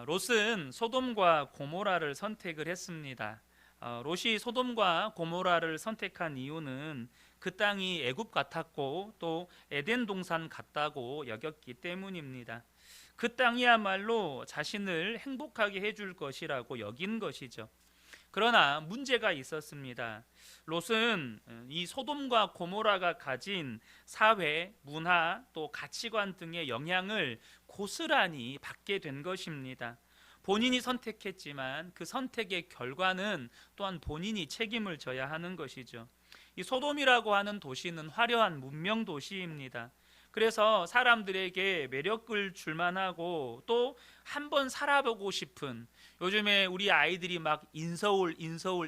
롯은 소돔과 고모라를 선택을 했습니다. 롯이 소돔과 고모라를 선택한 이유는 그 땅이 애굽 같았고 또 에덴 동산 같다고 여겼기 때문입니다. 그 땅이야말로 자신을 행복하게 해줄 것이라고 여긴 것이죠. 그러나 문제가 있었습니다. 롯은 이 소돔과 고모라가 가진 사회, 문화, 또 가치관 등의 영향을 고스란히 받게 된 것입니다. 본인이 선택했지만 그 선택의 결과는 또한 본인이 책임을 져야 하는 것이죠. 이 소돔이라고 하는 도시는 화려한 문명 도시입니다. 그래서 사람들에게 매력을 줄만하고 또 한번 살아보고 싶은, 요즘에 우리 아이들이 막 인서울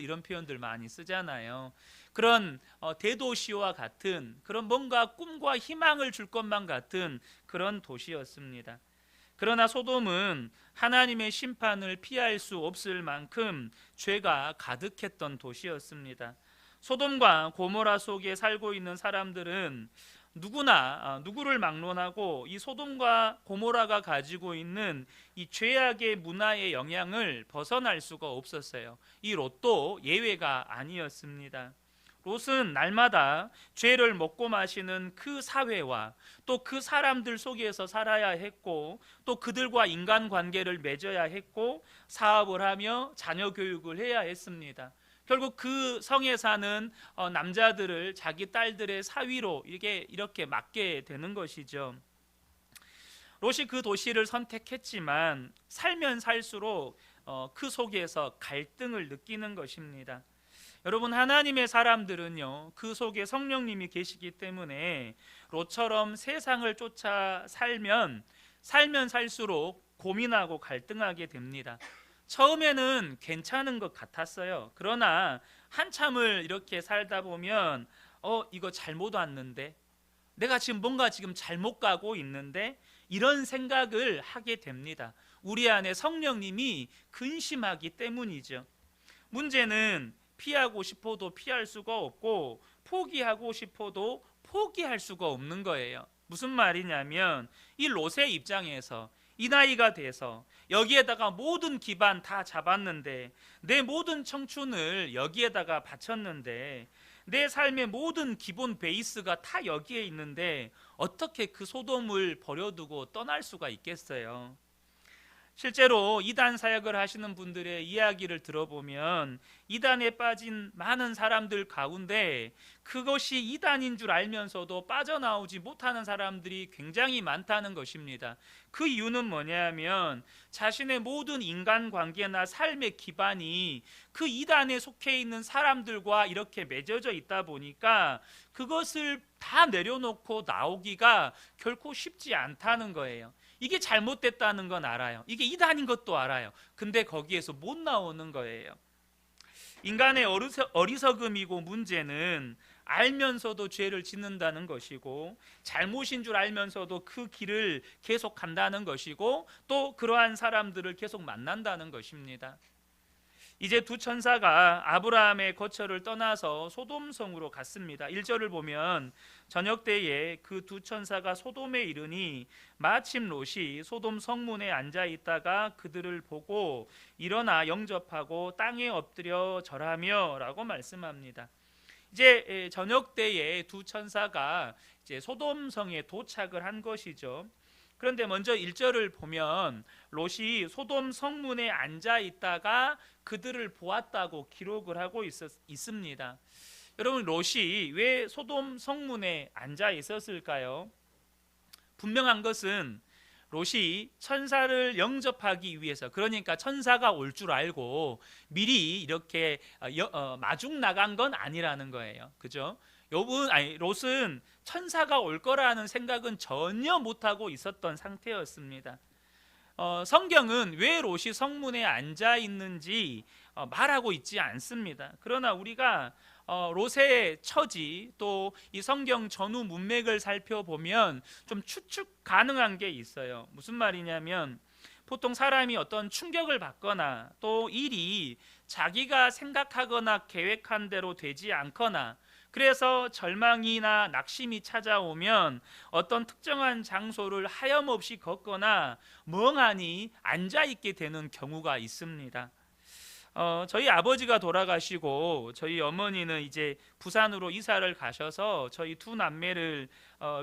이런 표현들 많이 쓰잖아요. 그런 대도시와 같은 그런 뭔가 꿈과 희망을 줄 것만 같은 그런 도시였습니다. 그러나 소돔은 하나님의 심판을 피할 수 없을 만큼 죄가 가득했던 도시였습니다. 소돔과 고모라 속에 살고 있는 사람들은 누구나 누구를 막론하고 이 소돔과 고모라가 가지고 있는 이 죄악의 문화의 영향을 벗어날 수가 없었어요. 이 롯도 예외가 아니었습니다. 롯은 날마다 죄를 먹고 마시는 그 사회와 또 그 사람들 속에서 살아야 했고, 또 그들과 인간관계를 맺어야 했고, 사업을 하며 자녀 교육을 해야 했습니다. 결국 그 성에 사는 남자들을 자기 딸들의 사위로 이렇게 맡게 되는 것이죠. 롯이 그 도시를 선택했지만 살면 살수록 그 속에서 갈등을 느끼는 것입니다. 여러분, 하나님의 사람들은요, 그 속에 성령님이 계시기 때문에 롯처럼 세상을 쫓아 살면 살수록 고민하고 갈등하게 됩니다. 처음에는 괜찮은 것 같았어요. 그러나 한참을 이렇게 살다 보면 이거 잘못 왔는데, 내가 지금 잘못 가고 있는데, 이런 생각을 하게 됩니다. 우리 안에 성령님이 근심하기 때문이죠. 문제는 피하고 싶어도 피할 수가 없고 포기하고 싶어도 포기할 수가 없는 거예요. 무슨 말이냐면, 이 롯의 입장에서 이 나이가 돼서 여기에다가 모든 기반 다 잡았는데, 내 모든 청춘을 여기에다가 바쳤는데, 내 삶의 모든 기본 베이스가 다 여기에 있는데 어떻게 그 소돔을 버려두고 떠날 수가 있겠어요? 실제로 이단 사역을 하시는 분들의 이야기를 들어보면 이단에 빠진 많은 사람들 가운데 그것이 이단인 줄 알면서도 빠져나오지 못하는 사람들이 굉장히 많다는 것입니다. 그 이유는 뭐냐면 자신의 모든 인간관계나 삶의 기반이 그 이단에 속해 있는 사람들과 이렇게 맺어져 있다 보니까 그것을 다 내려놓고 나오기가 결코 쉽지 않다는 거예요. 이게 잘못됐다는 건 알아요. 이게 이단인 것도 알아요. 근데 거기에서 못 나오는 거예요. 인간의 어리석음이고 문제는 알면서도 죄를 짓는다는 것이고, 잘못인 줄 알면서도 그 길을 계속 간다는 것이고, 또 그러한 사람들을 계속 만난다는 것입니다. 이제 두 천사가 아브라함의 거처를 떠나서 소돔성으로 갔습니다. 1절을 보면 저녁 때에 그 두 천사가 소돔에 이르니 마침 롯이 소돔 성문에 앉아 있다가 그들을 보고 일어나 영접하고 땅에 엎드려 절하며 라고 말씀합니다. 이제 저녁 때에 두 천사가 이제 소돔성에 도착을 한 것이죠. 그런데 먼저 1절을 보면 롯이 소돔 성문에 앉아 있다가 그들을 보았다고 기록을 하고 있습니다. 여러분, 롯이 왜 소돔 성문에 앉아 있었을까요? 분명한 것은 롯이 천사를 영접하기 위해서, 그러니까 천사가 올 줄 알고 미리 이렇게 마중 나간 건 아니라는 거예요. 그죠? 롯은 천사가 올 거라는 생각은 전혀 못하고 있었던 상태였습니다. 성경은 왜 롯이 성문에 앉아 있는지 말하고 있지 않습니다. 그러나 우리가 롯의 처지, 또 이 성경 전후 문맥을 살펴보면 좀 추측 가능한 게 있어요. 무슨 말이냐면, 보통 사람이 어떤 충격을 받거나 또 일이 자기가 생각하거나 계획한 대로 되지 않거나, 그래서 절망이나 낙심이 찾아오면 어떤 특정한 장소를 하염없이 걷거나 멍하니 앉아 있게 되는 경우가 있습니다. 저희 아버지가 돌아가시고 저희 어머니는 이제 부산으로 이사를 가셔서 저희 두 남매를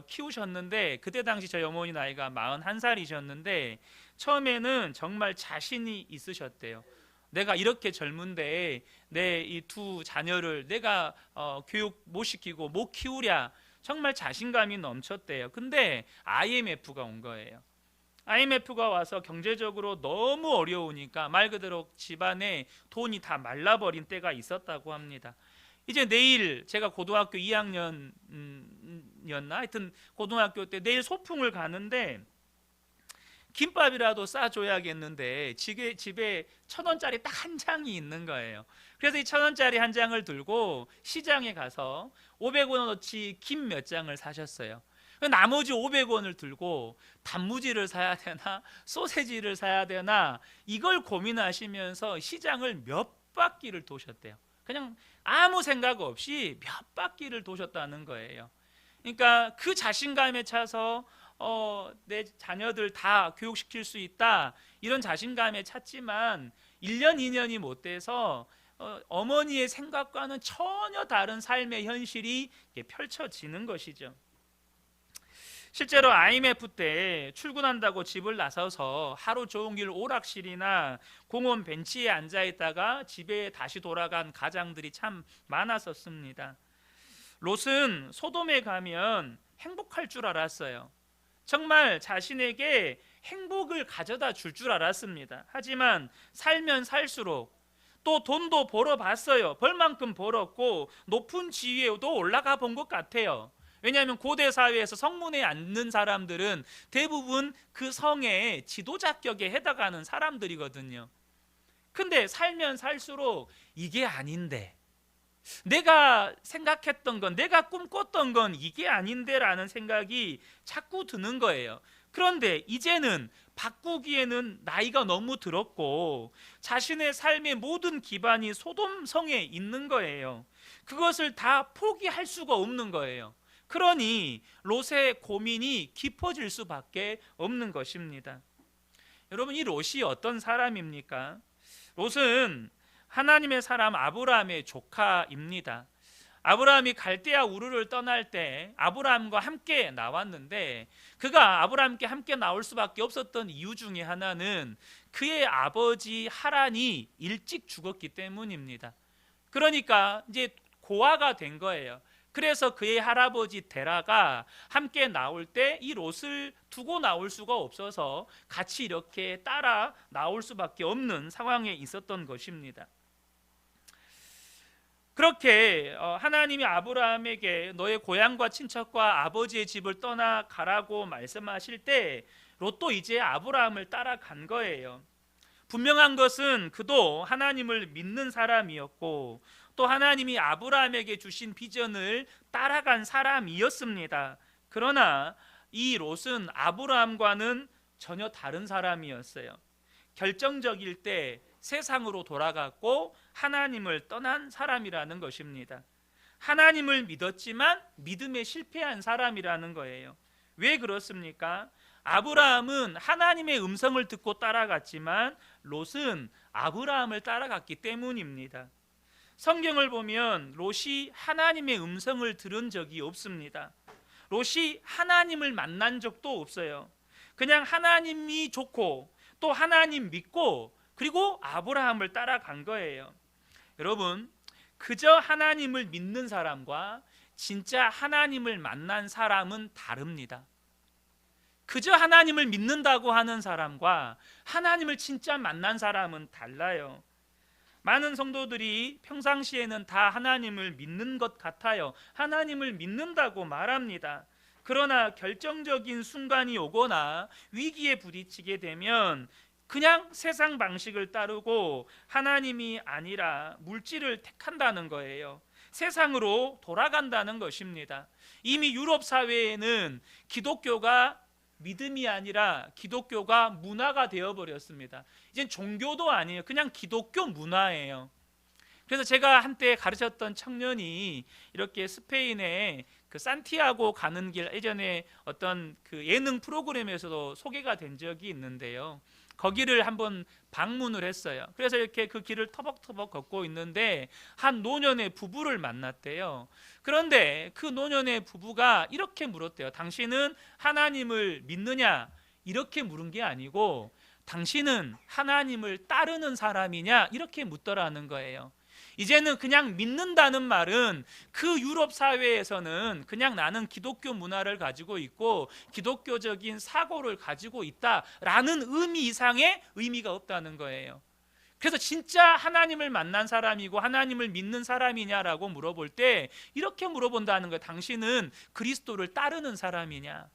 키우셨는데, 그때 당시 저희 어머니 나이가 41살이셨는데 처음에는 정말 자신이 있으셨대요. 내가 이렇게 젊은데 내 이 두 자녀를 내가 교육 못 시키고 못 키우랴, 정말 자신감이 넘쳤대요. 근데 IMF가 온 거예요. IMF가 와서 경제적으로 너무 어려우니까 말 그대로 집안에 돈이 다 말라버린 때가 있었다고 합니다. 이제 내일 제가 고등학교 2학년이었나 하여튼 고등학교 때 내일 소풍을 가는데 김밥이라도 싸줘야겠는데 집에 1,000원짜리 딱 한 장이 있는 거예요. 그래서 이 1,000원짜리 한 장을 들고 시장에 가서 500원어치 김 몇 장을 사셨어요. 나머지 500원을 들고 단무지를 사야 되나 소세지를 사야 되나 이걸 고민하시면서 시장을 몇 바퀴를 도셨대요. 그냥 아무 생각 없이 몇 바퀴를 도셨다는 거예요. 그러니까 그 자신감에 차서 내 자녀들 다 교육시킬 수 있다 이런 자신감에 찼지만 1년 2년이 못 돼서 어머니의 생각과는 전혀 다른 삶의 현실이 펼쳐지는 것이죠. 실제로 IMF 때 출근한다고 집을 나서서 하루 종일 오락실이나 공원 벤치에 앉아 있다가 집에 다시 돌아간 가장들이 참 많았었습니다. 롯은 소돔에 가면 행복할 줄 알았어요. 정말 자신에게 행복을 가져다 줄 알았습니다. 하지만 살면 살수록 또 돈도 벌어봤어요. 벌만큼 벌었고 높은 지위에도 올라가 본 것 같아요. 왜냐하면 고대 사회에서 성문에 앉는 사람들은 대부분 그 성의 지도자격에 해당하는 사람들이거든요. 근데 살면 살수록 이게 아닌데, 내가 생각했던 건, 내가 꿈꿨던 건 이게 아닌데 라는 생각이 자꾸 드는 거예요. 그런데 이제는 바꾸기에는 나이가 너무 들었고 자신의 삶의 모든 기반이 소돔성에 있는 거예요. 그것을 다 포기할 수가 없는 거예요. 그러니 롯의 고민이 깊어질 수밖에 없는 것입니다. 여러분, 이 롯이 어떤 사람입니까? 롯은 하나님의 사람 아브라함의 조카입니다. 아브라함이 갈대아 우르를 떠날 때 아브라함과 함께 나왔는데, 그가 아브라함께 함께 나올 수밖에 없었던 이유 중에 하나는 그의 아버지 하란이 일찍 죽었기 때문입니다. 그러니까 이제 고아가 된 거예요. 그래서 그의 할아버지 데라가 함께 나올 때 이 롯을 두고 나올 수가 없어서 같이 이렇게 따라 나올 수밖에 없는 상황에 있었던 것입니다. 그렇게 하나님이 아브라함에게 너의 고향과 친척과 아버지의 집을 떠나 가라고 말씀하실 때 롯도 이제 아브라함을 따라간 거예요. 분명한 것은 그도 하나님을 믿는 사람이었고 또 하나님이 아브라함에게 주신 비전을 따라간 사람이었습니다. 그러나 이 롯은 아브라함과는 전혀 다른 사람이었어요. 결정적일 때 세상으로 돌아갔고 하나님을 떠난 사람이라는 것입니다. 하나님을 믿었지만 믿음에 실패한 사람이라는 거예요. 왜 그렇습니까? 아브라함은 하나님의 음성을 듣고 따라갔지만 롯은 아브라함을 따라갔기 때문입니다. 성경을 보면 롯이 하나님의 음성을 들은 적이 없습니다. 롯이 하나님을 만난 적도 없어요. 그냥 하나님이 좋고 또 하나님 믿고 그리고 아브라함을 따라간 거예요. 여러분, 그저 하나님을 믿는 사람과 진짜 하나님을 만난 사람은 다릅니다. 그저 하나님을 믿는다고 하는 사람과 하나님을 진짜 만난 사람은 달라요. 많은 성도들이 평상시에는 다 하나님을 믿는 것 같아요. 하나님을 믿는다고 말합니다. 그러나 결정적인 순간이 오거나 위기에 부딪히게 되면 그냥 세상 방식을 따르고 하나님이 아니라 물질을 택한다는 거예요. 세상으로 돌아간다는 것입니다. 이미 유럽 사회에는 기독교가 믿음이 아니라 기독교가 문화가 되어버렸습니다. 이젠 종교도 아니에요. 그냥 기독교 문화예요. 그래서 제가 한때 가르쳤던 청년이 이렇게 스페인의 그 산티아고 가는 길, 예전에 어떤 그 예능 프로그램에서도 소개가 된 적이 있는데요. 거기를 한번 방문을 했어요. 그래서 이렇게 그 길을 터벅터벅 걷고 있는데 한 노년의 부부를 만났대요. 그런데 그 노년의 부부가 이렇게 물었대요. 당신은 하나님을 믿느냐? 이렇게 물은 게 아니고 당신은 하나님을 따르는 사람이냐? 이렇게 묻더라는 거예요. 이제는 그냥 믿는다는 말은 그 유럽 사회에서는 그냥 나는 기독교 문화를 가지고 있고 기독교적인 사고를 가지고 있다라는 의미 이상의 의미가 없다는 거예요. 그래서 진짜 하나님을 만난 사람이고 하나님을 믿는 사람이냐라고 물어볼 때 이렇게 물어본다는 거예요. 당신은 그리스도를 따르는 사람이냐?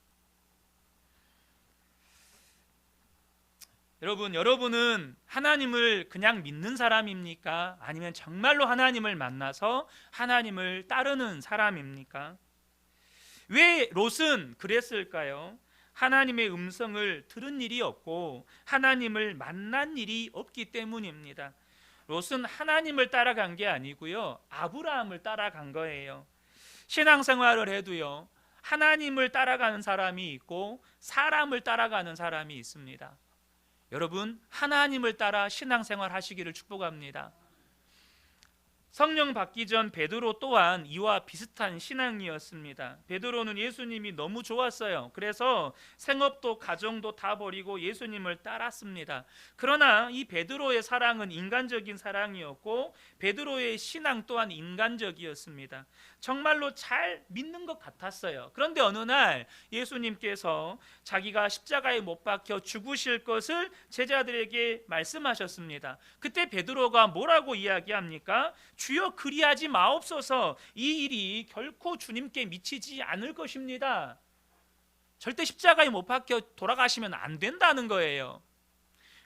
여러분은 하나님을 그냥 믿는 사람입니까? 아니면 정말로 하나님을 만나서 하나님을 따르는 사람입니까? 왜 롯은 그랬을까요? 하나님의 음성을 들은 일이 없고 하나님을 만난 일이 없기 때문입니다. 롯은 하나님을 따라간 게 아니고요, 아브라함을 따라간 거예요. 신앙생활을 해도요, 하나님을 따라가는 사람이 있고 사람을 따라가는 사람이 있습니다. 여러분, 하나님을 따라 신앙생활 하시기를 축복합니다. 성령 받기 전 베드로 또한 이와 비슷한 신앙이었습니다. 베드로는 예수님이 너무 좋았어요. 그래서 생업도 가정도 다 버리고 예수님을 따랐습니다. 그러나 이 베드로의 사랑은 인간적인 사랑이었고 베드로의 신앙 또한 인간적이었습니다. 정말로 잘 믿는 것 같았어요. 그런데 어느 날 예수님께서 자기가 십자가에 못 박혀 죽으실 것을 제자들에게 말씀하셨습니다. 그때 베드로가 뭐라고 이야기합니까? 주여, 그리하지 마옵소서. 이 일이 결코 주님께 미치지 않을 것입니다. 절대 십자가에 못 박혀 돌아가시면 안 된다는 거예요.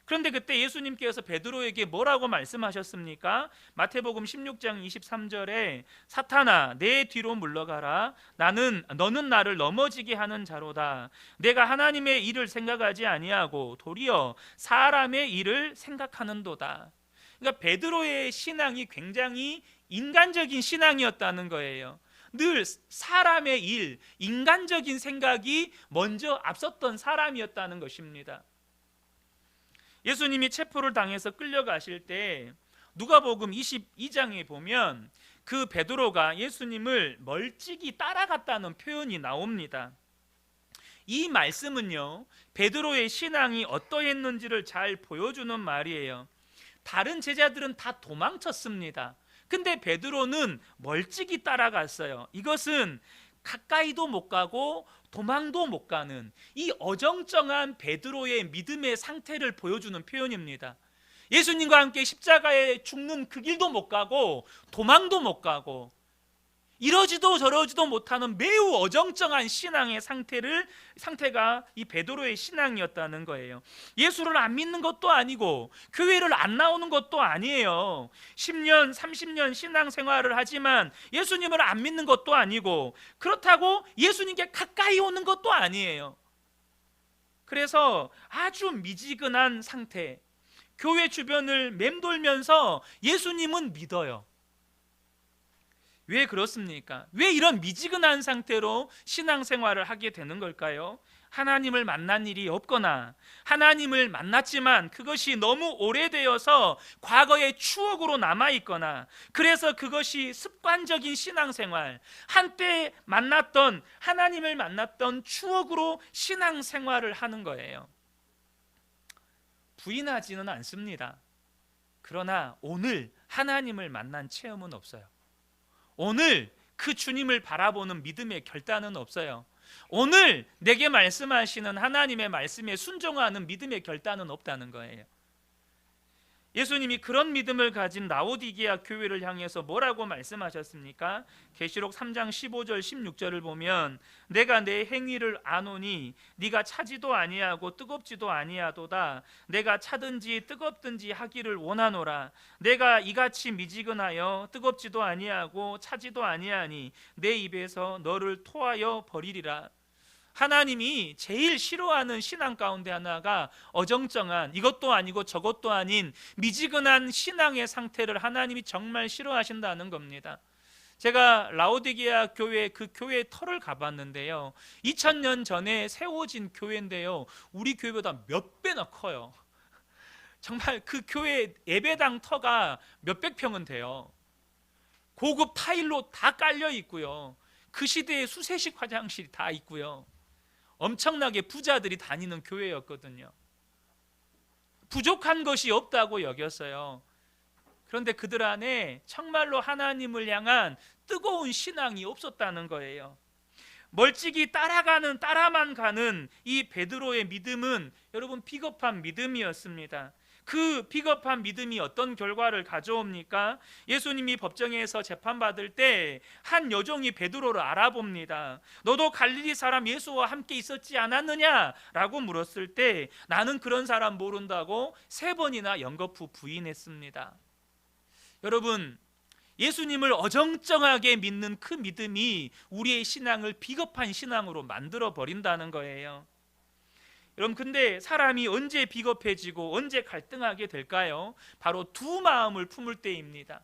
그런데 그때 예수님께서 베드로에게 뭐라고 말씀하셨습니까? 마태복음 16장 23절에 사탄아, 내 뒤로 물러가라. 너는 나를 넘어지게 하는 자로다. 내가 하나님의 일을 생각하지 아니하고 도리어 사람의 일을 생각하는도다. 그러니까 베드로의 신앙이 굉장히 인간적인 신앙이었다는 거예요. 늘 사람의 일, 인간적인 생각이 먼저 앞섰던 사람이었다는 것입니다. 예수님이 체포를 당해서 끌려가실 때 누가복음 22장에 보면 그 베드로가 예수님을 멀찍이 따라갔다는 표현이 나옵니다. 이 말씀은요, 베드로의 신앙이 어떠했는지를 잘 보여주는 말이에요. 다른 제자들은 다 도망쳤습니다. 근데 베드로는 멀찍이 따라갔어요. 이것은 가까이도 못 가고 도망도 못 가는 이 어정쩡한 베드로의 믿음의 상태를 보여주는 표현입니다. 예수님과 함께 십자가에 죽는 그 길도 못 가고 도망도 못 가고 이러지도 저러지도 못하는 매우 어정쩡한 신앙의 상태가 이 베드로의 신앙이었다는 거예요. 예수를 안 믿는 것도 아니고 교회를 안 나오는 것도 아니에요. 10년 30년 신앙생활을 하지만 예수님을 안 믿는 것도 아니고 그렇다고 예수님께 가까이 오는 것도 아니에요. 그래서 아주 미지근한 상태, 교회 주변을 맴돌면서 예수님은 믿어요. 왜 그렇습니까? 왜 이런 미지근한 상태로 신앙생활을 하게 되는 걸까요? 하나님을 만난 일이 없거나 하나님을 만났지만 그것이 너무 오래되어서 과거의 추억으로 남아있거나 그래서 그것이 습관적인 신앙생활, 한때 하나님을 만났던 추억으로 신앙생활을 하는 거예요. 부인하지는 않습니다. 그러나 오늘 하나님을 만난 체험은 없어요. 오늘 그 주님을 바라보는 믿음의 결단은 없어요. 오늘 내게 말씀하시는 하나님의 말씀에 순종하는 믿음의 결단은 없다는 거예요. 예수님이 그런 믿음을 가진 라오디게아 교회를 향해서 뭐라고 말씀하셨습니까? 계시록 3장 15절 16절을 보면 내가 내 행위를 아노니 네가 차지도 아니하고 뜨겁지도 아니하도다. 내가 차든지 뜨겁든지 하기를 원하노라. 내가 이같이 미지근하여 뜨겁지도 아니하고 차지도 아니하니 내 입에서 너를 토하여 버리리라. 하나님이 제일 싫어하는 신앙 가운데 하나가 어정쩡한, 이것도 아니고 저것도 아닌 미지근한 신앙의 상태를 하나님이 정말 싫어하신다는 겁니다. 제가 라오디게아 교회, 그 교회의 터를 가봤는데요, 2000년 전에 세워진 교회인데요, 우리 교회보다 몇 배나 커요. 정말 그 교회 예배당 터가 몇백 평은 돼요. 고급 타일로 다 깔려 있고요, 그 시대에 수세식 화장실이 다 있고요, 엄청나게 부자들이 다니는 교회였거든요. 부족한 것이 없다고 여겼어요. 그런데 그들 안에 정말로 하나님을 향한 뜨거운 신앙이 없었다는 거예요. 멀찍이 따라만 가는 이 베드로의 믿음은 여러분 비겁한 믿음이었습니다. 그 비겁한 믿음이 어떤 결과를 가져옵니까? 예수님이 법정에서 재판받을 때 한 여종이 베드로를 알아봅니다. 너도 갈릴리 사람 예수와 함께 있었지 않았느냐? 라고 물었을 때 나는 그런 사람 모른다고 3번이나 연거푸 부인했습니다. 여러분, 예수님을 어정쩡하게 믿는 그 믿음이 우리의 신앙을 비겁한 신앙으로 만들어 버린다는 거예요. 여러분, 근데 사람이 언제 비겁해지고 언제 갈등하게 될까요? 바로 두 마음을 품을 때입니다.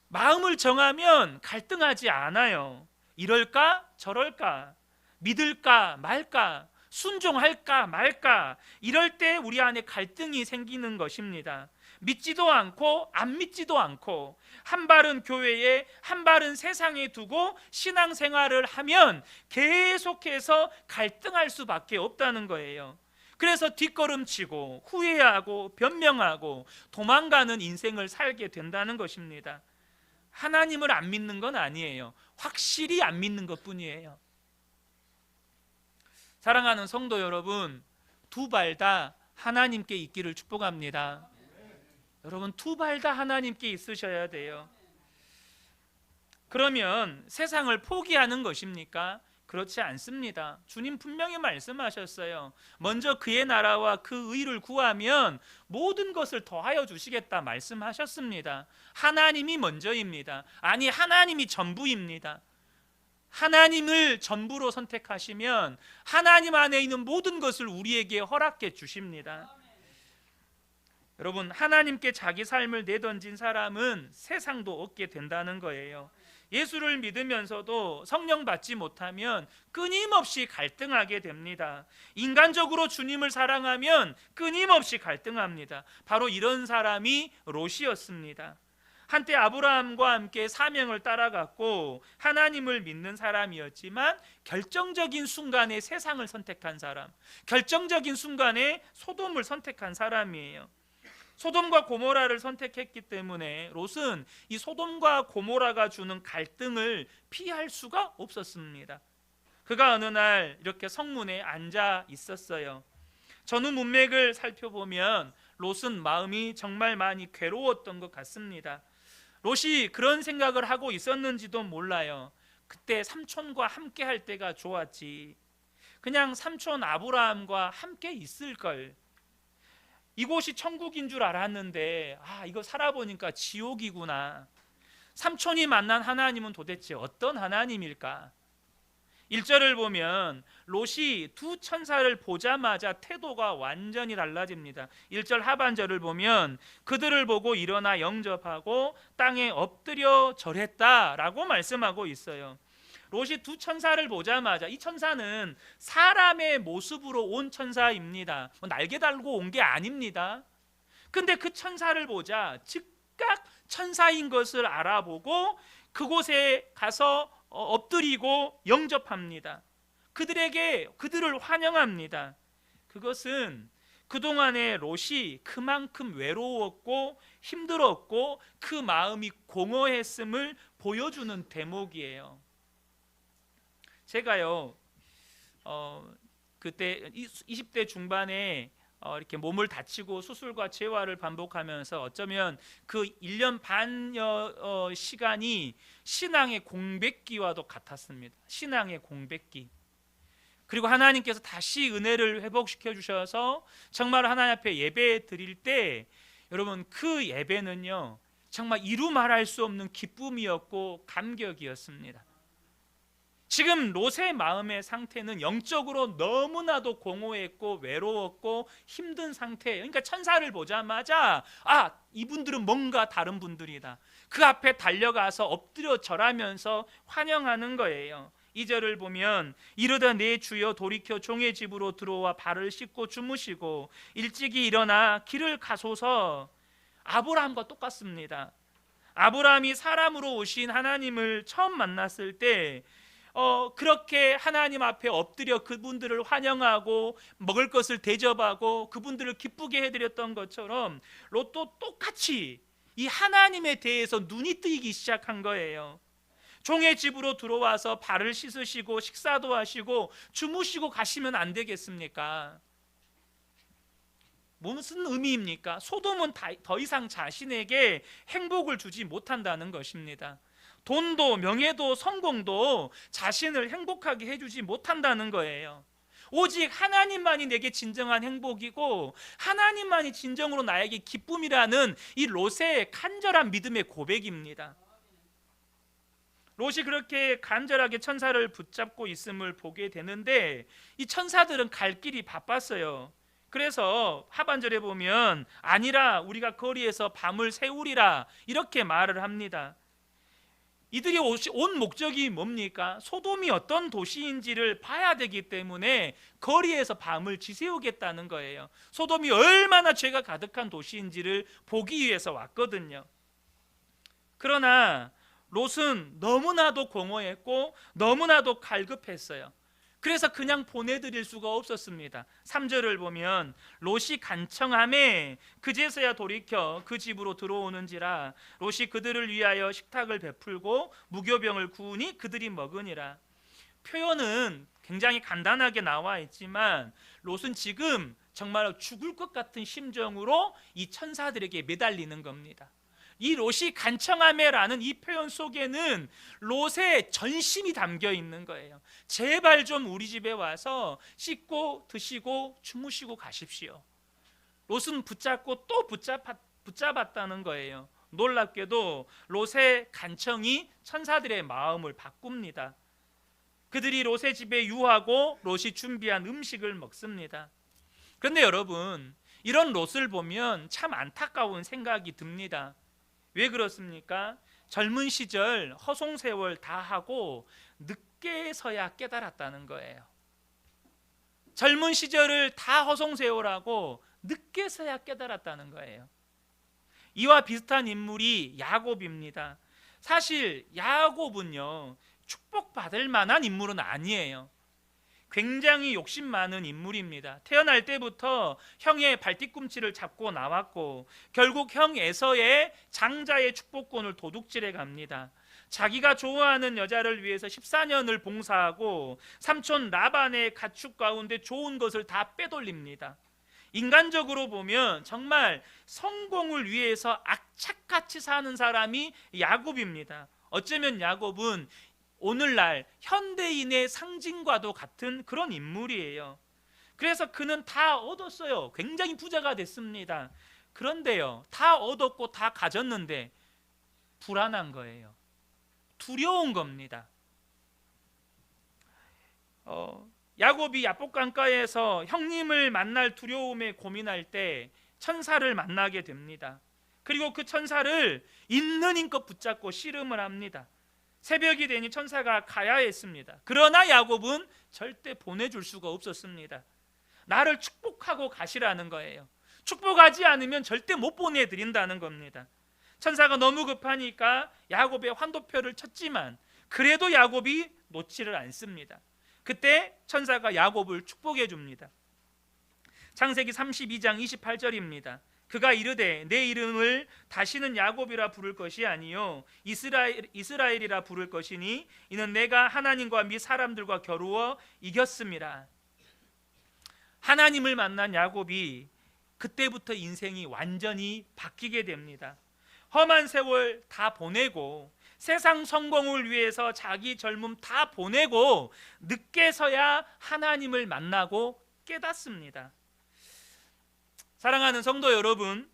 마음을 정하면 갈등하지 않아요. 이럴까 저럴까, 믿을까 말까, 순종할까 말까, 이럴 때 우리 안에 갈등이 생기는 것입니다. 믿지도 않고 안 믿지도 않고, 한 발은 교회에 한 발은 세상에 두고 신앙생활을 하면 계속해서 갈등할 수밖에 없다는 거예요. 그래서 뒷걸음치고 후회하고 변명하고 도망가는 인생을 살게 된다는 것입니다. 하나님을 안 믿는 건 아니에요. 확실히 안 믿는 것뿐이에요. 사랑하는 성도 여러분, 두 발 다 하나님께 있기를 축복합니다. 여러분, 두 발 다 하나님께 있으셔야 돼요. 그러면 세상을 포기하는 것입니까? 그렇지 않습니다. 주님 분명히 말씀하셨어요. 먼저 그의 나라와 그 의를 구하면 모든 것을 더하여 주시겠다 말씀하셨습니다. 하나님이 먼저입니다. 아니, 하나님이 전부입니다. 하나님을 전부로 선택하시면 하나님 안에 있는 모든 것을 우리에게 허락해 주십니다. 여러분, 하나님께 자기 삶을 내던진 사람은 세상도 얻게 된다는 거예요. 예수를 믿으면서도 성령 받지 못하면 끊임없이 갈등하게 됩니다. 인간적으로 주님을 사랑하면 끊임없이 갈등합니다. 바로 이런 사람이 롯이었습니다. 한때 아브라함과 함께 사명을 따라갔고 하나님을 믿는 사람이었지만 결정적인 순간에 세상을 선택한 사람, 결정적인 순간에 소돔을 선택한 사람이에요. 소돔과 고모라를 선택했기 때문에 롯은 이 소돔과 고모라가 주는 갈등을 피할 수가 없었습니다. 그가 어느 날 이렇게 성문에 앉아 있었어요. 전후 문맥을 살펴보면 롯은 마음이 정말 많이 괴로웠던 것 같습니다. 롯이 그런 생각을 하고 있었는지도 몰라요. 그때 삼촌과 함께 할 때가 좋았지, 그냥 삼촌 아브라함과 함께 있을 걸, 이곳이 천국인 줄 알았는데 이거 살아보니까 지옥이구나. 삼촌이 만난 하나님은 도대체 어떤 하나님일까? 1절을 보면 롯이 두 천사를 보자마자 태도가 완전히 달라집니다. 1절 하반절을 보면 그들을 보고 일어나 영접하고 땅에 엎드려 절했다라고 말씀하고 있어요. 롯이 두 천사를 보자마자, 이 천사는 사람의 모습으로 온 천사입니다. 날개 달고 온 게 아닙니다. 근데 그 천사를 보자 즉각 천사인 것을 알아보고 그곳에 가서 엎드리고 영접합니다. 그들을 환영합니다. 그것은 그동안의 롯이 그만큼 외로웠고 힘들었고 그 마음이 공허했음을 보여주는 대목이에요. 제가요 그때 20대 중반에 이렇게 몸을 다치고 수술과 재활을 반복하면서 어쩌면 그 1년 반여 시간이 신앙의 공백기와도 같았습니다. 신앙의 공백기. 그리고 하나님께서 다시 은혜를 회복시켜 주셔서 정말 하나님 앞에 예배 드릴 때 여러분, 그 예배는요 정말 이루 말할 수 없는 기쁨이었고 감격이었습니다. 지금 롯의 마음의 상태는 영적으로 너무나도 공허했고 외로웠고 힘든 상태예요. 그러니까 천사를 보자마자 이분들은 뭔가 다른 분들이다. 그 앞에 달려가서 엎드려 절하면서 환영하는 거예요. 2절을 보면 이르다 내 주여 돌이켜 종의 집으로 들어와 발을 씻고 주무시고 일찍이 일어나 길을 가소서. 아브라함과 똑같습니다. 아브라함이 사람으로 오신 하나님을 처음 만났을 때 그렇게 하나님 앞에 엎드려 그분들을 환영하고 먹을 것을 대접하고 그분들을 기쁘게 해드렸던 것처럼 롯도 똑같이 이 하나님에 대해서 눈이 뜨이기 시작한 거예요. 종의 집으로 들어와서 발을 씻으시고 식사도 하시고 주무시고 가시면 안 되겠습니까? 무슨 의미입니까? 소돔은 더 이상 자신에게 행복을 주지 못한다는 것입니다. 돈도 명예도 성공도 자신을 행복하게 해주지 못한다는 거예요. 오직 하나님만이 내게 진정한 행복이고 하나님만이 진정으로 나에게 기쁨이라는 이 롯의 간절한 믿음의 고백입니다. 롯이 그렇게 간절하게 천사를 붙잡고 있음을 보게 되는데 이 천사들은 갈 길이 바빴어요. 그래서 하반절에 보면 아니라 우리가 거리에서 밤을 새우리라 이렇게 말을 합니다. 이들이 온 목적이 뭡니까? 소돔이 어떤 도시인지를 봐야 되기 때문에 거리에서 밤을 지새우겠다는 거예요. 소돔이 얼마나 죄가 가득한 도시인지를 보기 위해서 왔거든요. 그러나 롯은 너무나도 공허했고 너무나도 갈급했어요. 그래서 그냥 보내드릴 수가 없었습니다. 3절을 보면 롯이 간청하매 그제서야 돌이켜 그 집으로 들어오는지라 롯이 그들을 위하여 식탁을 베풀고 무교병을 구우니 그들이 먹으니라. 표현은 굉장히 간단하게 나와 있지만 롯은 지금 정말 죽을 것 같은 심정으로 이 천사들에게 매달리는 겁니다. 이 롯이 간청하매라는 이 표현 속에는 롯의 전심이 담겨 있는 거예요. 제발 좀 우리 집에 와서 씻고 드시고 주무시고 가십시오. 롯은 붙잡고 또 붙잡았다는 거예요. 놀랍게도 롯의 간청이 천사들의 마음을 바꿉니다. 그들이 롯의 집에 유하고 롯이 준비한 음식을 먹습니다. 그런데 여러분, 이런 롯을 보면 참 안타까운 생각이 듭니다. 왜 그렇습니까? 젊은 시절 허송세월 다 하고 늦게서야 깨달았다는 거예요. 젊은 시절을 다 허송세월하고 늦게서야 깨달았다는 거예요. 이와 비슷한 인물이 야곱입니다. 사실 야곱은요, 축복받을 만한 인물은 아니에요. 굉장히 욕심 많은 인물입니다. 태어날 때부터 형의 발뒤꿈치를 잡고 나왔고 결국 형 에서의 장자의 축복권을 도둑질해 갑니다. 자기가 좋아하는 여자를 위해서 14년을 봉사하고 삼촌 라반의 가축 가운데 좋은 것을 다 빼돌립니다. 인간적으로 보면 정말 성공을 위해서 악착같이 사는 사람이 야곱입니다. 어쩌면 야곱은 오늘날 현대인의 상징과도 같은 그런 인물이에요. 그래서 그는 다 얻었어요. 굉장히 부자가 됐습니다. 그런데요, 다 얻었고 다 가졌는데 불안한 거예요. 두려운 겁니다. 야곱이 야복 강가에서 형님을 만날 두려움에 고민할 때 천사를 만나게 됩니다. 그리고 그 천사를 있는 힘껏 붙잡고 씨름을 합니다. 새벽이 되니 천사가 가야 했습니다. 그러나 야곱은 절대 보내줄 수가 없었습니다. 나를 축복하고 가시라는 거예요. 축복하지 않으면 절대 못 보내드린다는 겁니다. 천사가 너무 급하니까 야곱의 환도표를 쳤지만 그래도 야곱이 놓지를 않습니다. 그때 천사가 야곱을 축복해 줍니다. 창세기 32장 28절입니다. 그가 이르되 내 이름을 다시는 야곱이라 부를 것이 아니요 이스라엘이라 부를 것이니 이는 내가 하나님과 및 사람들과 겨루어 이겼음이라. 하나님을 만난 야곱이 그때부터 인생이 완전히 바뀌게 됩니다. 험한 세월 다 보내고 세상 성공을 위해서 자기 젊음 다 보내고 늦게서야 하나님을 만나고 깨닫습니다. 사랑하는 성도 여러분,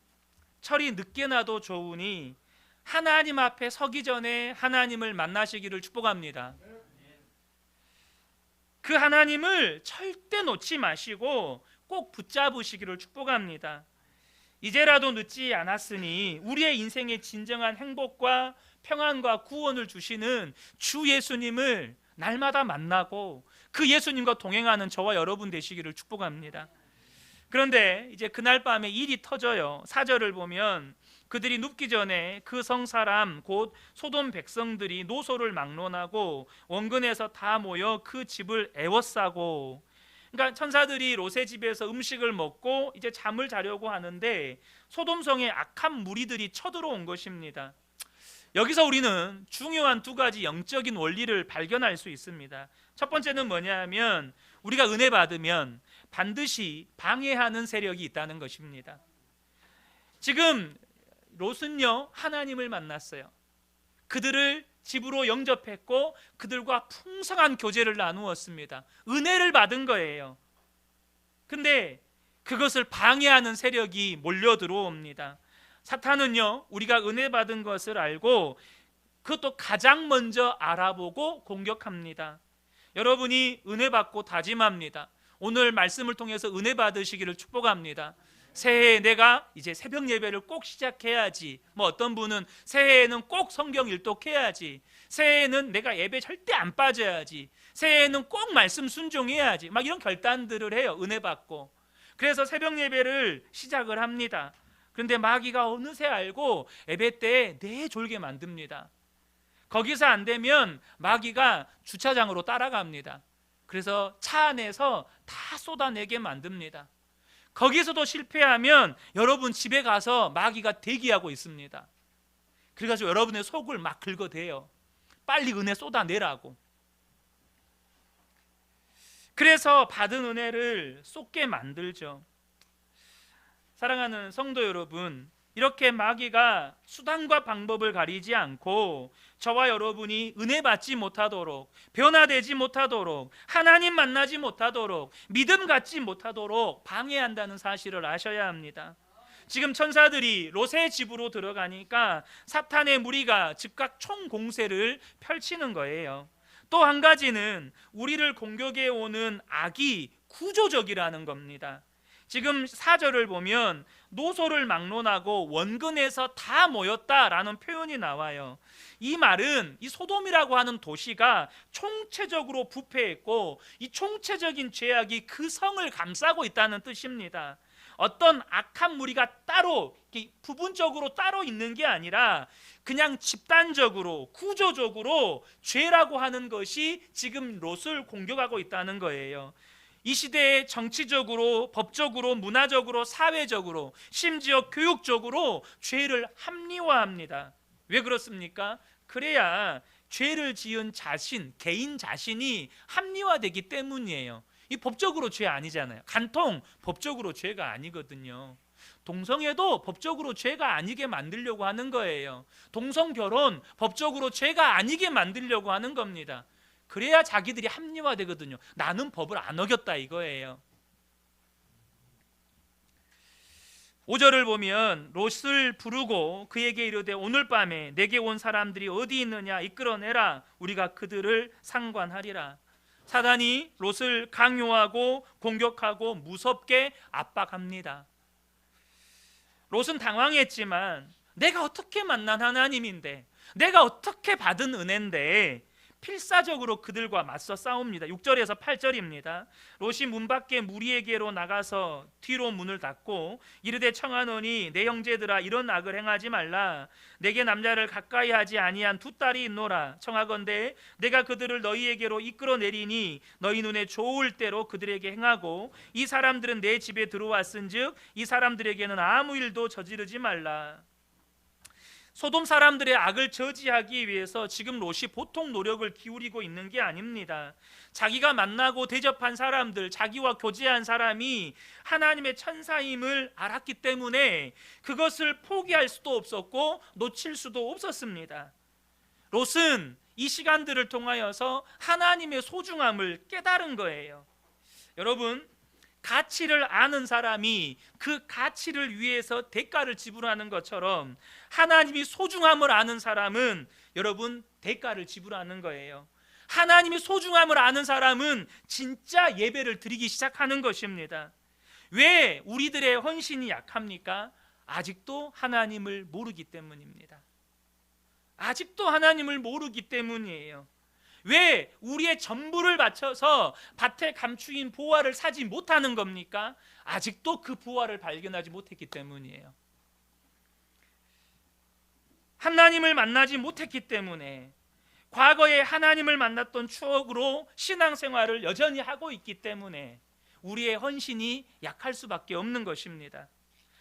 철이 늦게 나도 좋으니 하나님 앞에 서기 전에 하나님을 만나시기를 축복합니다. 그 하나님을 절대 놓지 마시고 꼭 붙잡으시기를 축복합니다. 이제라도 늦지 않았으니 우리의 인생의 진정한 행복과 평안과 구원을 주시는 주 예수님을 날마다 만나고 그 예수님과 동행하는 저와 여러분 되시기를 축복합니다. 그런데 이제 그날 밤에 일이 터져요. 4절을 보면 그들이 눕기 전에 그 성 사람 곧 소돔 백성들이 노소를 막론하고 원근에서 다 모여 그 집을 애워싸고, 그러니까 천사들이 롯의 집에서 음식을 먹고 이제 잠을 자려고 하는데 소돔성에 악한 무리들이 쳐들어온 것입니다. 여기서 우리는 중요한 두 가지 영적인 원리를 발견할 수 있습니다. 첫 번째는 뭐냐면 우리가 은혜 받으면 반드시 방해하는 세력이 있다는 것입니다. 지금 롯은요 하나님을 만났어요. 그들을 집으로 영접했고 그들과 풍성한 교제를 나누었습니다. 은혜를 받은 거예요. 근데 그것을 방해하는 세력이 몰려 들어옵니다. 사탄은요 우리가 은혜 받은 것을 알고 그것도 가장 먼저 알아보고 공격합니다. 여러분이 은혜 받고 다짐합니다. 오늘 말씀을 통해서 은혜 받으시기를 축복합니다. 새해에 내가 이제 새벽 예배를 꼭 시작해야지, 어떤 분은 새해에는 꼭 성경 일독해야지, 새해에는 내가 예배 절대 안 빠져야지, 새해에는 꼭 말씀 순종해야지, 막 이런 결단들을 해요. 은혜 받고. 그래서 새벽 예배를 시작을 합니다. 그런데 마귀가 어느새 알고 예배 때 내졸게 만듭니다. 거기서 안 되면 마귀가 주차장으로 따라갑니다. 그래서 차 안에서 다 쏟아내게 만듭니다. 거기서도 실패하면 여러분 집에 가서 마귀가 대기하고 있습니다. 그래가지고 여러분의 속을 막 긁어대요. 빨리 은혜 쏟아내라고. 그래서 받은 은혜를 쏟게 만들죠. 사랑하는 성도 여러분, 이렇게 마귀가 수단과 방법을 가리지 않고 저와 여러분이 은혜 받지 못하도록, 변화되지 못하도록, 하나님 만나지 못하도록, 믿음 갖지 못하도록 방해한다는 사실을 아셔야 합니다. 지금 천사들이 롯의 집으로 들어가니까 사탄의 무리가 즉각 총공세를 펼치는 거예요. 또 한 가지는 우리를 공격해 오는 악이 구조적이라는 겁니다. 지금 4절을 보면 노소를 막론하고 원근에서 다 모였다라는 표현이 나와요. 이 말은 이 소돔이라고 하는 도시가 총체적으로 부패했고 이 총체적인 죄악이 그 성을 감싸고 있다는 뜻입니다. 어떤 악한 무리가 따로 부분적으로 따로 있는 게 아니라 그냥 집단적으로 구조적으로 죄라고 하는 것이 지금 롯을 공격하고 있다는 거예요. 이 시대에 정치적으로, 법적으로, 문화적으로, 사회적으로, 심지어 교육적으로 죄를 합리화합니다. 왜 그렇습니까? 그래야 죄를 지은 자신, 개인 자신이 합리화되기 때문이에요. 이 법적으로 죄 아니잖아요. 간통 법적으로 죄가 아니거든요. 동성애도 법적으로 죄가 아니게 만들려고 하는 거예요. 동성결혼 법적으로 죄가 아니게 만들려고 하는 겁니다. 그래야 자기들이 합리화되거든요. 나는 법을 안 어겼다 이거예요. 5절을 보면 롯을 부르고 그에게 이르되 오늘 밤에 내게 온 사람들이 어디 있느냐 이끌어내라. 우리가 그들을 상관하리라. 사단이 롯을 강요하고 공격하고 무섭게 압박합니다. 롯은 당황했지만 내가 어떻게 만난 하나님인데, 내가 어떻게 받은 은혜인데 필사적으로 그들과 맞서 싸웁니다. 6절에서 8절입니다. 롯이 문 밖에 무리에게로 나가서 뒤로 문을 닫고 이르되 청하노니 내 형제들아 이런 악을 행하지 말라. 내게 남자를 가까이 하지 아니한 두 딸이 있노라. 청하건대 내가 그들을 너희에게로 이끌어내리니 너희 눈에 좋을 대로 그들에게 행하고 이 사람들은 내 집에 들어왔은즉 이 사람들에게는 아무 일도 저지르지 말라. 소돔 사람들의 악을 저지하기 위해서 지금 롯이 보통 노력을 기울이고 있는 게 아닙니다. 자기가 만나고 대접한 사람들, 자기와 교제한 사람이 하나님의 천사임을 알았기 때문에 그것을 포기할 수도 없었고 놓칠 수도 없었습니다. 롯은 이 시간들을 통하여서 하나님의 소중함을 깨달은 거예요. 여러분, 가치를 아는 사람이 그 가치를 위해서 대가를 지불하는 것처럼 하나님이 소중함을 아는 사람은 여러분 대가를 지불하는 거예요. 하나님의 소중함을 아는 사람은 진짜 예배를 드리기 시작하는 것입니다. 왜 우리들의 헌신이 약합니까? 아직도 하나님을 모르기 때문입니다. 아직도 하나님을 모르기 때문이에요. 왜 우리의 전부를 바쳐서 밭에 감추인 보화를 사지 못하는 겁니까? 아직도 그 보화를 발견하지 못했기 때문이에요. 하나님을 만나지 못했기 때문에, 과거에 하나님을 만났던 추억으로 신앙생활을 여전히 하고 있기 때문에 우리의 헌신이 약할 수밖에 없는 것입니다.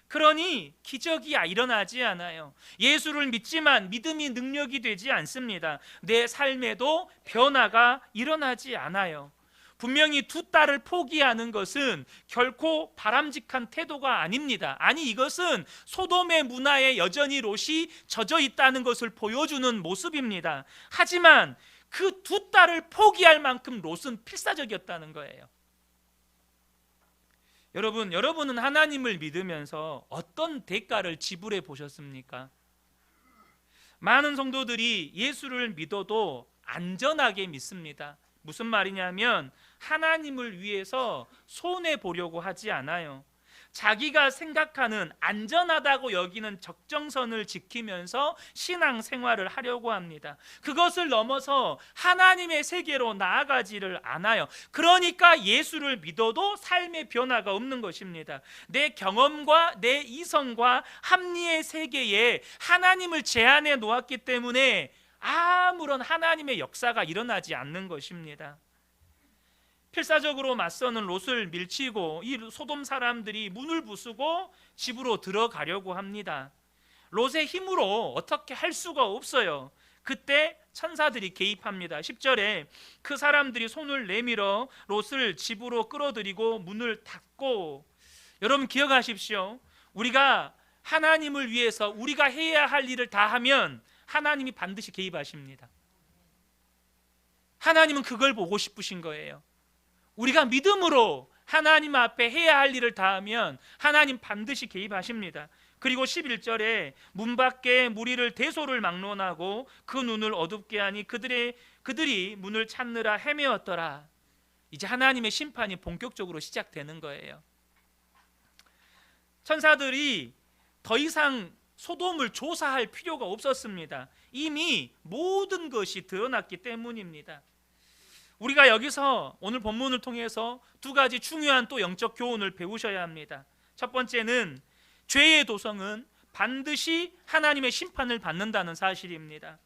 그러니 기적이 일어나지 않아요. 예수를 믿지만 믿음이 능력이 되지 않습니다. 내 삶에도 변화가 일어나지 않아요. 분명히 두 딸을 포기하는 것은 결코 바람직한 태도가 아닙니다. 아니, 이것은 소돔의 문화에 여전히 롯이 젖어 있다는 것을 보여주는 모습입니다. 하지만 그 두 딸을 포기할 만큼 롯은 필사적이었다는 거예요. 여러분은 하나님을 믿으면서 어떤 대가를 지불해 보셨습니까? 많은 성도들이 예수를 믿어도 안전하게 믿습니다. 무슨 말이냐면 하나님을 위해서 손해 보려고 하지 않아요. 자기가 생각하는 안전하다고 여기는 적정선을 지키면서 신앙생활을 하려고 합니다. 그것을 넘어서 하나님의 세계로 나아가지를 않아요. 그러니까 예수를 믿어도 삶의 변화가 없는 것입니다. 내 경험과 내 이성과 합리의 세계에 하나님을 제한해 놓았기 때문에 아무런 하나님의 역사가 일어나지 않는 것입니다. 필사적으로 맞서는 롯을 밀치고 이 소돔 사람들이 문을 부수고 집으로 들어가려고 합니다. 롯의 힘으로 어떻게 할 수가 없어요. 그때 천사들이 개입합니다. 10절에 그 사람들이 손을 내밀어 롯을 집으로 끌어들이고 문을 닫고, 여러분 기억하십시오. 우리가 하나님을 위해서 우리가 해야 할 일을 다 하면 하나님이 반드시 개입하십니다. 하나님은 그걸 보고 싶으신 거예요. 우리가 믿음으로 하나님 앞에 해야 할 일을 다하면 하나님 반드시 개입하십니다. 그리고 11절에 문 밖에 무리를 대소를 막론하고 그 눈을 어둡게 하니 그들이 문을 찾느라 헤매었더라. 이제 하나님의 심판이 본격적으로 시작되는 거예요. 천사들이 더 이상 소돔을 조사할 필요가 없었습니다. 이미 모든 것이 드러났기 때문입니다. 우리가 여기서 오늘 본문을 통해서 두 가지 중요한 또 영적 교훈을 배우셔야 합니다. 첫 번째는 죄의 도성은 반드시 하나님의 심판을 받는다는 사실입니다.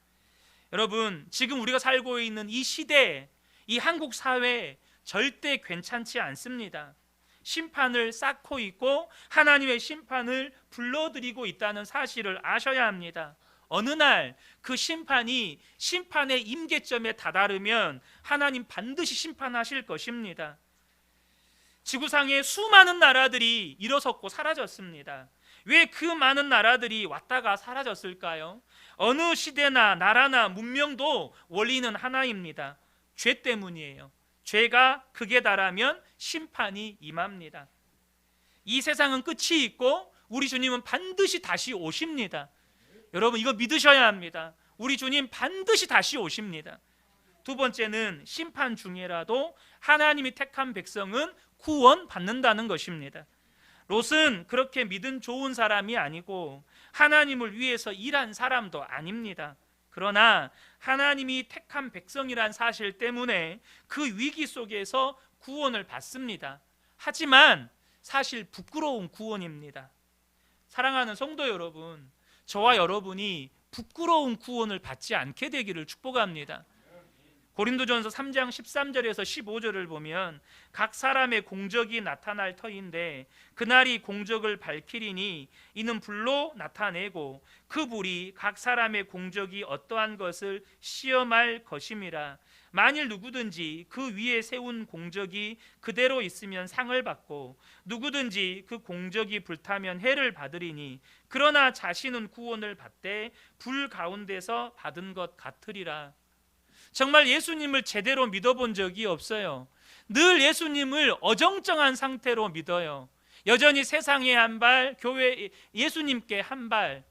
여러분, 지금 우리가 살고 있는 이 시대, 이 한국 사회 절대 괜찮지 않습니다. 심판을 쌓고 있고 하나님의 심판을 불러들이고 있다는 사실을 아셔야 합니다. 어느 날 그 심판이 심판의 임계점에 다다르면 하나님 반드시 심판하실 것입니다. 지구상에 수많은 나라들이 일어섰고 사라졌습니다. 왜 그 많은 나라들이 왔다가 사라졌을까요? 어느 시대나 나라나 문명도 원리는 하나입니다. 죄 때문이에요. 죄가 극에 달하면 심판이 임합니다. 이 세상은 끝이 있고 우리 주님은 반드시 다시 오십니다. 여러분, 이거 믿으셔야 합니다. 우리 주님 반드시 다시 오십니다. 두 번째는 심판 중에라도 하나님이 택한 백성은 구원받는다는 것입니다. 롯은 그렇게 믿음 좋은 사람이 아니고 하나님을 위해서 일한 사람도 아닙니다. 그러나 하나님이 택한 백성이란 사실 때문에 그 위기 속에서 구원을 받습니다. 하지만 사실 부끄러운 구원입니다. 사랑하는 성도 여러분, 저와 여러분이 부끄러운 구원을 받지 않게 되기를 축복합니다. 고린도전서 3장 13절에서 15절을 보면 각 사람의 공적이 나타날 터인데 그날이 공적을 밝히리니 이는 불로 나타내고 그 불이 각 사람의 공적이 어떠한 것을 시험할 것임이라. 만일 누구든지 그 위에 세운 공적이 그대로 있으면 상을 받고 누구든지 그 공적이 불타면 해를 받으리니 그러나 자신은 구원을 받되 불 가운데서 받은 것 같으리라. 정말 예수님을 제대로 믿어본 적이 없어요. 늘 예수님을 어정쩡한 상태로 믿어요. 여전히 세상에 한 발, 교회 예수님께 한 발.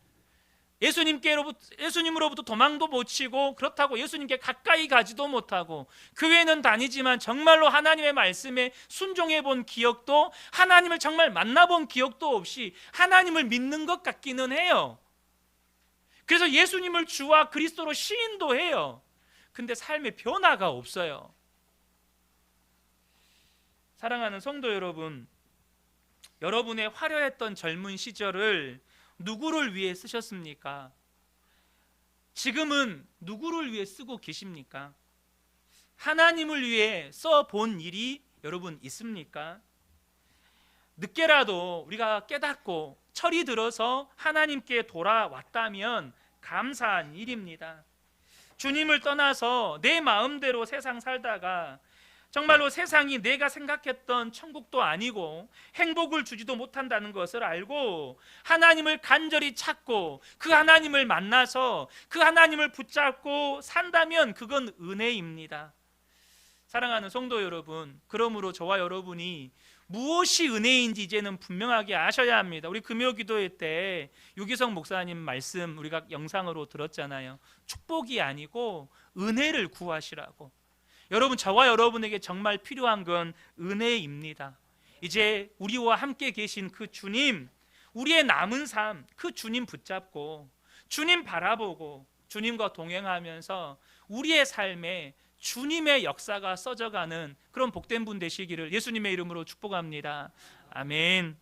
예수님으로부터 도망도 못 치고, 그렇다고 예수님께 가까이 가지도 못하고, 교회는 다니지만 정말로 하나님의 말씀에 순종해 본 기억도, 하나님을 정말 만나본 기억도 없이 하나님을 믿는 것 같기는 해요. 그래서 예수님을 주와 그리스도로 시인도 해요. 근데 삶의 변화가 없어요. 사랑하는 성도 여러분, 여러분의 화려했던 젊은 시절을 누구를 위해 쓰셨습니까? 지금은 누구를 위해 쓰고 계십니까? 하나님을 위해 써본 일이 여러분 있습니까? 늦게라도 우리가 깨닫고 철이 들어서 하나님께 돌아왔다면 감사한 일입니다. 주님을 떠나서 내 마음대로 세상 살다가 정말로 세상이 내가 생각했던 천국도 아니고 행복을 주지도 못한다는 것을 알고 하나님을 간절히 찾고 그 하나님을 만나서 그 하나님을 붙잡고 산다면 그건 은혜입니다. 사랑하는 성도 여러분, 그러므로 저와 여러분이 무엇이 은혜인지 이제는 분명하게 아셔야 합니다. 우리 금요 기도회 때 유기성 목사님 말씀 우리가 영상으로 들었잖아요. 축복이 아니고 은혜를 구하시라고. 여러분, 저와 여러분에게 정말 필요한 건 은혜입니다. 이제 우리와 함께 계신 그 주님, 우리의 남은 삶, 그 주님 붙잡고 주님 바라보고 주님과 동행하면서 우리의 삶에 주님의 역사가 써져가는 그런 복된 분 되시기를 예수님의 이름으로 축복합니다. 아멘.